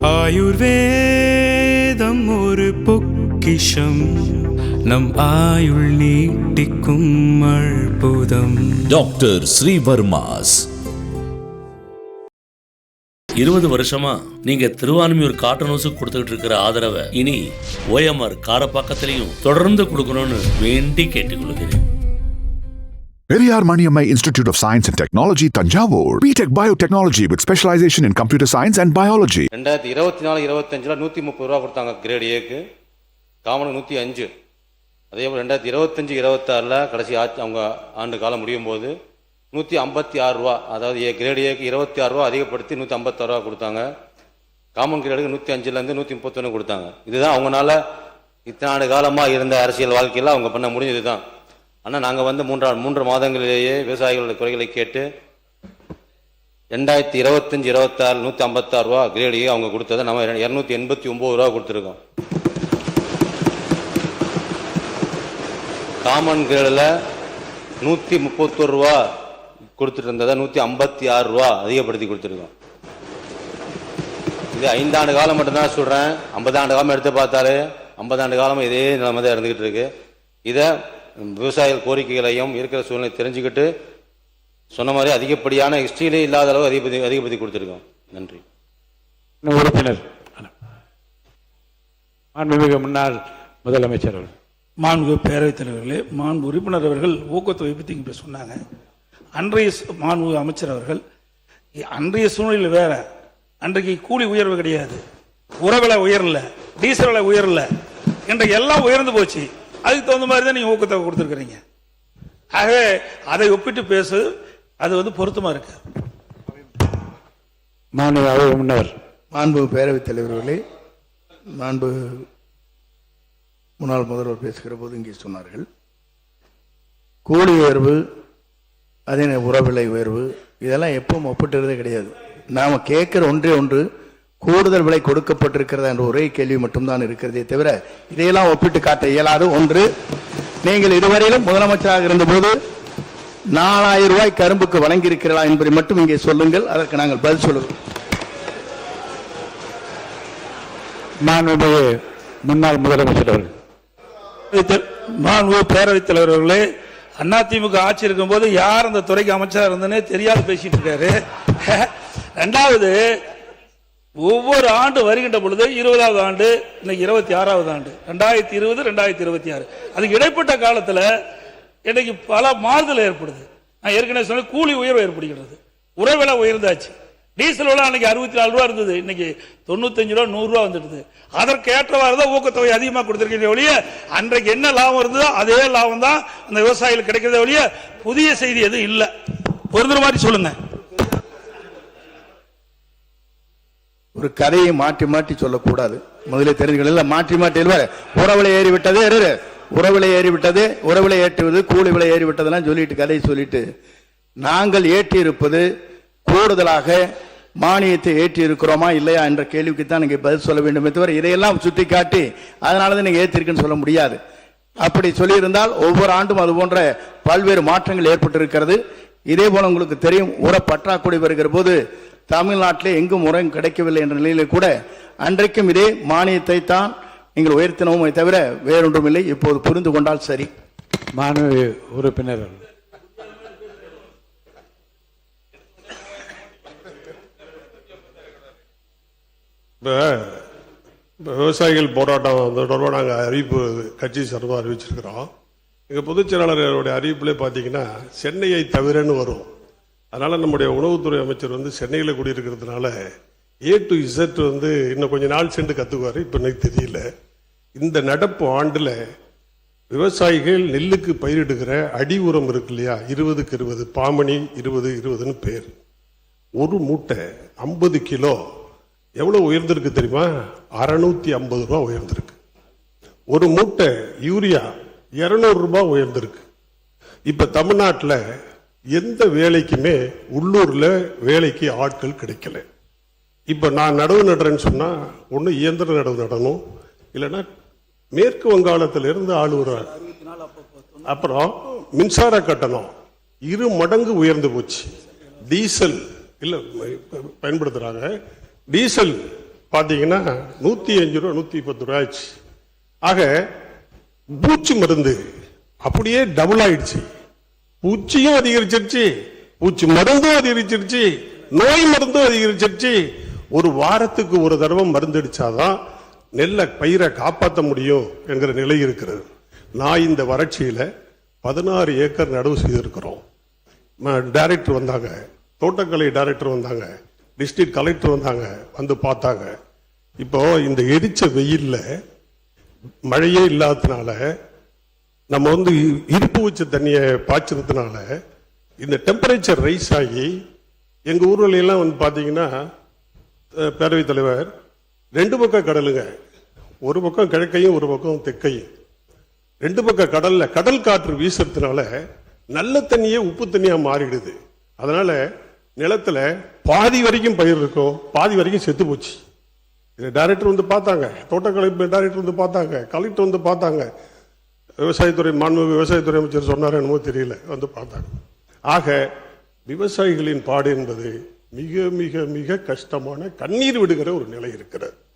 ஆயுர்வேதம் ஒரு பொக்கிஷம், நம் ஆயுள் நீட்டிக்கும் அற்புதம். டாக்டர் ஸ்ரீவர்மாஸ். 20 வருஷமா நீங்க திருவான்மியூர் காட்டன் ஹவுஸுக்கு கொடுத்துக்கிட்டு இருக்கிற ஆதரவை இனி OMR காரப்பாக்கத்திலையும் தொடர்ந்து கொடுக்கணும்னு வேண்டி கேட்டுக்கொள்கிறேன். Periyar Maniammai Institute of Science and Technology, Tanjavur. B.Tech Biotechnology with specialization in computer science and biology. 2024-25 130 ரூபா கொடுத்தாங்க கிரேட் ஏக்கு, காமனுக்கு 105. அதே போல் 2025-26 கடைசி அவங்க ஆண்டு காலம் முடியும் போது 156 ரூபா, அதாவது கிரேட் ஏக்கு 26 ரூபா அதிகப்படுத்தி 156 ரூபா கொடுத்தாங்க. காமன் கிரேடுக்கு 105லேருந்து 131 கொடுத்தாங்க. இதுதான் அவங்களால இத்தனை ஆண்டு காலமாக இருந்த அரசியல் வாழ்க்கையில் அவங்க பண்ண முடிஞ்சது தான். ஆனால் நாங்கள் வந்து 3 மாதங்களிலேயே விவசாயிகளோட குறைகளை கேட்டு 2025-26 156 ரூபா கிரேடியே அவங்க கொடுத்ததை நம்ம 289 ரூபா கொடுத்துருக்கோம். காமன் கிரேடில் 131 ரூபா கொடுத்துட்டு இருந்ததை 156 ரூபா அதிகப்படுத்தி கொடுத்துருக்கோம். இது 5 ஆண்டு காலம் மட்டும்தான் சொல்கிறேன். 50 ஆண்டு காலம் எடுத்து பார்த்தாலே 50 ஆண்டு காலம் இதே நிலைமை தான் இருந்துக்கிட்டு இருக்கு. இதை விவசாயிகள் கோரிக்கைகளையும் இருக்கிற சூழ்நிலை தெரிஞ்சுக்கிட்டு சொன்ன மாதிரி அதிகப்படியான ஹிஸ்டரியிலே இல்லாத அளவு அதிகப்படுத்தி கொடுத்துருக்கோம். நன்றி. உறுப்பினர் மாண்புமிகு முன்னாள் முதலமைச்சர் அவர்கள், மாண்புமிகு பேரவைத் தலைவர்களே, மாண்பு உறுப்பினர் அவர்கள் ஊக்கத்தொகை பற்றி இங்கே சொன்னாங்க. அன்றைய மாண்புமிகு அமைச்சர் அவர்கள், அன்றைய சூழ்நிலை வேற, அன்றைக்கு கூலி உயர்வு கிடையாது, உரவிலை உயரல, டீசல் விலை உயரல, இன்றைக்கு எல்லாம் உயர்ந்து போச்சு. அதுக்கு தகுந்த மாதிரி தான் நீங்க ஊக்கத்தொகை கொடுத்துருக்கிறீங்க. ஆகவே அதை ஒப்பிட்டு பேசு, அது வந்து பொருத்தமா இருக்கு. மாண்பு பேரவைத் தலைவர்களே, மாண்பு முன்னாள் முதல்வர் பேசுகிற போது இங்கே சொன்னார்கள், கூலி உயர்வு, அதே உரவிலை உயர்வு, இதெல்லாம் எப்பவும் ஒப்பிட்டுறதே கிடையாது. நாம கேட்கிற ஒன்று கூடுதல் விலை கொடுக்கப்பட்டிருக்கிறதா என்ற ஒரே கேள்வி மட்டும்தான் இருக்கிறதே தவிர இதையெல்லாம் ஒப்பிட்டு காட்ட இயலாது. ஒன்று, நீங்கள் இதுவரையிலும் முதலமைச்சராக இருந்தபோது 4000 ரூபாய் கரும்புக்கு வழங்கி இருக்கிறதா என்பதை மட்டும் இங்கே சொல்லுங்கள், அதற்கு நாங்கள் பதில் சொல்லுவோம். முன்னாள் முதலமைச்சர் அவர்கள், மாண்பு பேரவைத் தலைவர்களே, அதிமுக ஆட்சி இருக்கும் போது யார் அந்த துறைக்கு அமைச்சராக இருந்தனே தெரியாது பேசிட்டு இருக்காரு. ரெண்டாவது, ஒவ்வொரு ஆண்டு வருகின்ற பொழுது 20வது ஆண்டு, இன்னைக்கு 26வது ஆண்டு, 2020 2026, அதுக்கு இடைப்பட்ட காலத்தில் இன்னைக்கு பல மாறுதல் ஏற்படுது. நான் ஏற்கனவே சொன்ன கூலி உயர்வு ஏற்படுகிறது, உரவிலை உயர்ந்தாச்சு, டீசல் விலை அன்னைக்கு 64 ரூபா இருந்தது, இன்னைக்கு 95 ரூபா 100 ரூபா வந்துடுது. அதற்கு ஏற்றவாறு தான் ஊக்கத்தொகை அதிகமாக கொடுத்திருக்கீங்க ஒழிய அன்றைக்கு என்ன லாபம் இருந்ததோ அதே லாபம் தான் அந்த விவசாயிகளுக்கு கிடைக்கிறத ஒழிய புதிய செய்தி எதுவும் இல்லை. ஒரு மாதிரி சொல்லுங்க. ஒரு கதையை மாற்றி மாற்றி சொல்லக்கூடாது. முதலே தெரிஞ்சுக்கல, மாற்றி மாற்றி உறவிலை ஏறிவிட்டது, உறவிலை ஏறிவிட்டது, உறவிலை ஏற்றுவது, கூலி விலை ஏறிவிட்டதெல்லாம் சொல்லிட்டு கதையை சொல்லிட்டு, நாங்கள் ஏற்றி இருப்பது கூடுதலாக மானியத்தை ஏற்றி இருக்கிறோமா இல்லையா என்ற கேள்விக்கு தான் நீங்க பதில் சொல்ல வேண்டும். தவிர இதையெல்லாம் சுட்டி காட்டி அதனாலதான் நீங்க ஏற்றிருக்குன்னு சொல்ல முடியாது. அப்படி சொல்லியிருந்தால் ஒவ்வொரு ஆண்டும் அது போன்ற பல்வேறு மாற்றங்கள் ஏற்பட்டிருக்கிறது. இதே போல உங்களுக்கு தெரியும், உர பற்றாக்குறை வருகிற போது தமிழ்நாட்டிலே எங்கும் உரம் கிடைக்கவில்லை என்ற நிலையில கூட அன்றைக்கும் இதே மானியத்தை தான் நீங்கள் உயர்த்தினோமே தவிர வேறொன்றும் இல்லை. இப்போது புரிந்து கொண்டால் சரி. மாண்பு உறுப்பினர், விவசாயிகள் போராட்டம் தொடர்பாக நாங்கள் அறிவிப்பு கட்சி சார்பாக அறிவிச்சிருக்கிறோம். எங்கள் பொதுச் செயலாளர்களுடைய அறிவிப்பிலே பார்த்தீங்கன்னா சென்னையை தவிரன்னு வரும். அதனால் நம்முடைய உணவுத்துறை அமைச்சர் வந்து சென்னையில் குடியிருக்கிறதுனால A to Z வந்து இன்னும் கொஞ்ச நாள் சென்று கற்றுக்குவார். இப்போ எனக்கு தெரியல. இந்த நடப்பு ஆண்டில் விவசாயிகள் நெல்லுக்கு பயிரிடுகிற அடி உரம் இருக்கு இல்லையா, 20க்கு 20, பாமணி 20-20ன்னு பேர், ஒரு மூட்டை 50 கிலோ எவ்வளவு உயர்ந்திருக்கு தெரியுமா? 650 ரூபா உயர்ந்திருக்கு. ஒரு மூட்டை யூரியா 200 ரூபாய் உயர்ந்திருக்கு. இப்ப தமிழ்நாட்டில் எந்த வேலைக்குமே உள்ளூர்ல வேலைக்கு ஆட்கள் கிடைக்கல. இப்ப நான் நடவு நடுறேன்னு சொன்னா ஒண்ணு இயந்திர நடவு நடணும், இல்லைன்னா மேற்கு வங்காளத்திலிருந்து ஆளுகிறார். அப்புறம் மின்சார கட்டணம் 2 மடங்கு உயர்ந்து போச்சு. டீசல் இல்ல பயன்படுத்துறாங்க, டீசல் பார்த்தீங்கன்னா 105 ரூபா 110 ரூபா ஆயிடுச்சு. ஆக பூச்சி மருந்து அப்படியே டபுள் ஆயிடுச்சு. பூச்சியும் அதிகரிச்சிருச்சு, பூச்சி மருந்தும் அதிகரிச்சிருச்சு, நோய் மருந்தும் அதிகரிச்சிருச்சு. ஒரு வாரத்துக்கு ஒரு தடவை மருந்து அடிச்சாதான் நெல்லை பயிரை காப்பாற்ற முடியும் என்கிற நிலை இருக்கிறது. நான் இந்த வறட்சியில 16 ஏக்கர் நடவு செய்திருக்கிறோம். டைரக்டர் வந்தாங்க, தோட்டக்கலை டைரக்டர் வந்தாங்க, டிஸ்ட்ரிக்ட் கலெக்டர் வந்தாங்க, வந்து பார்த்தாங்க. இப்போ இந்த எரிச்ச வெயில்ல மழையே இல்லாததுனால நம்ம வந்து இருப்பு வச்ச தண்ணியை பாய்ச்சறதுனால இந்த டெம்பரேச்சர் ரைஸ் ஆகி எங்க ஊர்ல எல்லாம் வந்து பாத்தீங்கன்னா பேரவைத் தலைவர் 2 பக்கம் கடலுங்க, ஒரு பக்கம் கிழக்கையும் ஒரு பக்கம் தெற்கையும், 2 பக்கம் கடல்ல கடல் காற்று வீசுறதுனால நல்ல தண்ணியே உப்பு தண்ணியா மாறிடுது. அதனால நிலத்துல பாதி வரைக்கும் பயிர் இருக்கும், பாதி வரைக்கும் செத்து போச்சு. டைரக்டர் வந்து பார்த்தாங்க, தோட்டக்கலை டைரக்டர் வந்து பார்த்தாங்க, கலெக்டர் வந்து பார்த்தாங்க, விவசாயத்துறை மாண்புமிகு விவசாயத்துறை அமைச்சர் சொன்னார் என்னமோ தெரியல, வந்து பார்த்தாங்க. ஆக விவசாயிகளின் பாடு என்பது மிக மிக மிக கஷ்டமான கண்ணீர் விடுகிற ஒரு நிலை இருக்கிறது.